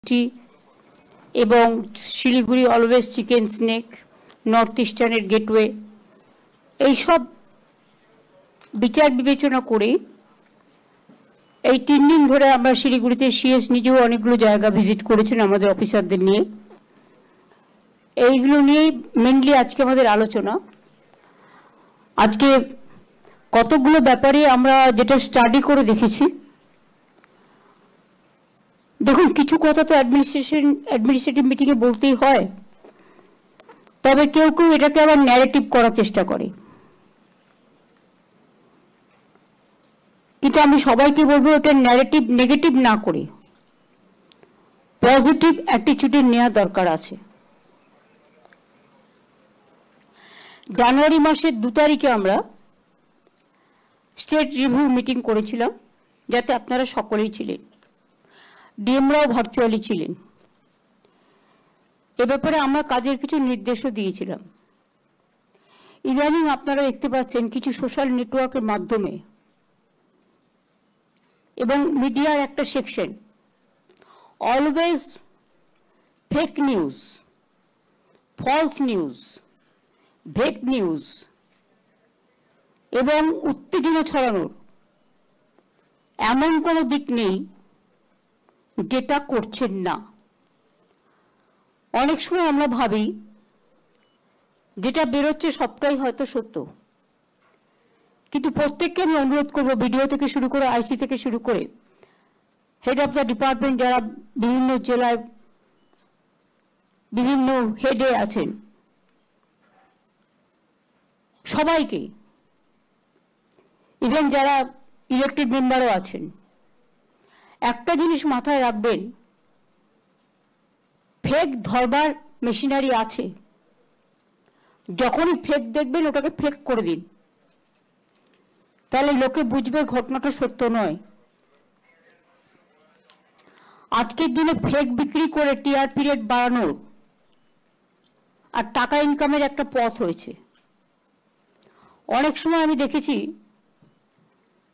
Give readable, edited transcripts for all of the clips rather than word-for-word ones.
মিষ্টি এবং Siliguri always chicken's neck, north ইস্টার্নের গেটওয়ে, এইসব বিচার বিবেচনা করে এই 3 দিন ধরে আমরা শিলিগুড়িতে সিএস নিজেও অনেকগুলো জায়গা ভিজিট করেছেন আমাদের অফিসারদের নিয়ে। এইগুলো নিয়েই মেনলি আজকে আমাদের আলোচনা। আজকে কতগুলো ব্যাপারে আমরা যেটা স্টাডি করে দেখেছি, দেখুন কিছু কথা তো অ্যাডমিনিস্ট্রেটিভ মিটিংয়ে বলতেই হয়, তবে কেউ কেউ এটাকে আবার ন্যারেটিভ করার চেষ্টা করে। কিন্তু আমি সবাইকে বলবো এটা ন্যারেটিভ নেগেটিভ না করে পজিটিভ অ্যাটিটিউডে নেওয়া দরকার আছে। জানুয়ারি মাসের 2 তারিখে আমরা স্টেট রিভিউ মিটিং করেছিলাম, যাতে আপনারা সকলেই ছিলেন, ডিএমরাও ভার্চুয়ালি ছিলেন। এ ব্যাপারে আমরা কাজের কিছু নির্দেশও দিয়েছিলাম। ইদানিং আপনারা দেখতে পাচ্ছেন কিছু সোশ্যাল নেটওয়ার্কের মাধ্যমে এবং মিডিয়ার একটা section always fake news, false news, ভেক নিউজ এবং উত্তেজনা ছড়ানোর এমন কোনো দিক নেই যেটা করছেন না। অনেক সময় আমরা ভাবি যেটা বেরোচ্ছে সবটাই হয়তো সত্য, কিন্তু প্রত্যেককে আমি অনুরোধ করবো, ভিডিও থেকে শুরু করে আইসি থেকে শুরু করে হেড অফ দ্য ডিপার্টমেন্ট যারা বিভিন্ন জেলায় বিভিন্ন হেডে আছেন, সবাইকে, ইভেন যারা ইলেক্টেড মেম্বারও আছেন, একটা জিনিস মাথায় রাখবেন, ফেক ধরবার মেশিনারি আছে। যখনই ফেক দেখবেন ওটাকে ফেক করে দিন, তাহলে লোকে বুঝবে ঘটনাটা সত্য নয়। আজকের দিনে ফেক বিক্রি করে টিআরপি রেট বাড়ানোর আর টাকা ইনকামের একটা পথ হয়েছে। অনেক সময় আমি দেখেছি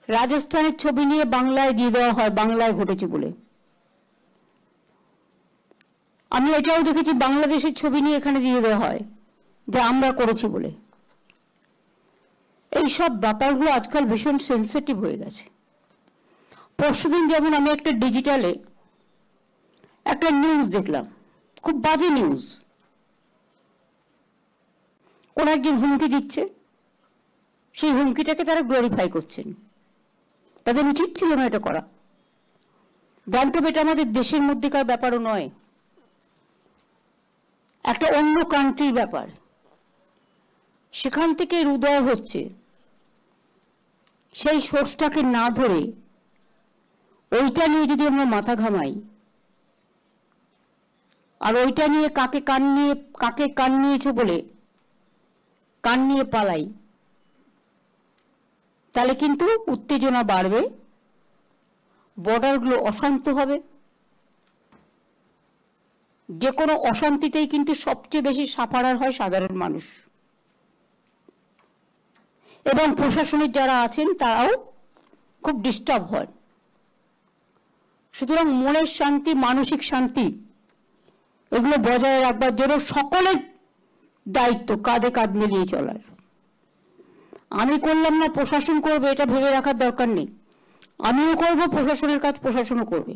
রাজস্থানের ছবি নিয়ে বাংলায় দিয়ে দেওয়া হয়, বাংলায় ঘটেছে বলে। আমি এটাও দেখেছি বাংলাদেশের ছবি নিয়ে এখানে দিয়ে দেওয়া হয় যে আমরা করেছি বলে। এইসব ব্যাপারগুলো আজকাল ভীষণ সেন্সিটিভ হয়ে গেছে। পরশুদিন যেমন আমি একটা ডিজিটালে একটা নিউজ দেখলাম, খুব বাজে নিউজ। কোন একজন হুমকি দিচ্ছে, সেই হুমকিটাকে তারা গ্লোরিফাই করছেন। তাদের উচিত ছিল না এটা করা। জানতে এটা আমাদের দেশের মধ্যেকার ব্যাপারও নয়, একটা অন্য কান্ট্রির ব্যাপার। সেখান থেকে উদয় হচ্ছে, সেই সোর্সটাকে না ধরে ওইটা নিয়ে যদি আমরা মাথা ঘামাই আর ওইটা নিয়ে কাকে কান নিয়েছে বলে কান নিয়ে পালাই, তাহলে কিন্তু উত্তেজনা বাড়বে, বর্ডারগুলো অশান্ত হবে। যে কোনো অশান্তিতেই কিন্তু সবচেয়ে বেশি সাফারার হয় সাধারণ মানুষ, এবং প্রশাসনের যারা আছেন তারাও খুব ডিস্টার্ব হয়। সুতরাং মনের শান্তি, মানসিক শান্তি এগুলো বজায় রাখবার জন্য সকলের দায়িত্ব কাঁধে কাঁধ মিলিয়ে চলার। আমি করলাম না, প্রশাসন করবে, এটা ভেবে রাখার দরকার নেই। আমিও করব, প্রশাসনের কাজ প্রশাসনও করবে।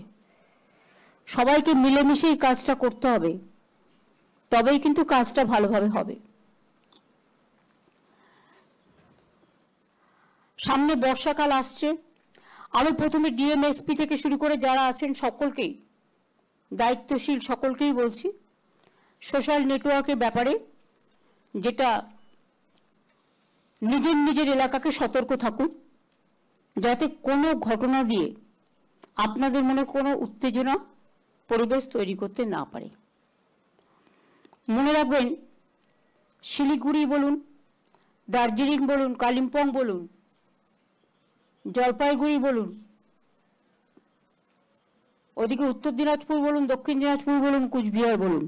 সবাইকে মিলেমিশেই কাজটা করতে হবে, তবেই কিন্তু কাজটা ভালোভাবে হবে। সামনে বর্ষাকাল আসছে। আমি প্রথমে ডিএমএসপি থেকে শুরু করে যারা আছেন সকলকেই, দায়িত্বশীল সকলকেই বলছি, সোশ্যাল নেটওয়ার্কের ব্যাপারে যেটা নিজের এলাকাকে সতর্ক থাকুন, যাতে কোনো ঘটনা দিয়ে আপনাদের মনে কোনো উত্তেজনা পরিবেশ তৈরি করতে না পারে। মনে রাখবেন, শিলিগুড়ি বলুন, দার্জিলিং বলুন, কালিম্পং বলুন, জলপাইগুড়ি বলুন, ওদিকে উত্তর দিনাজপুর বলুন, দক্ষিণ দিনাজপুর বলুন, কুচবিহার বলুন,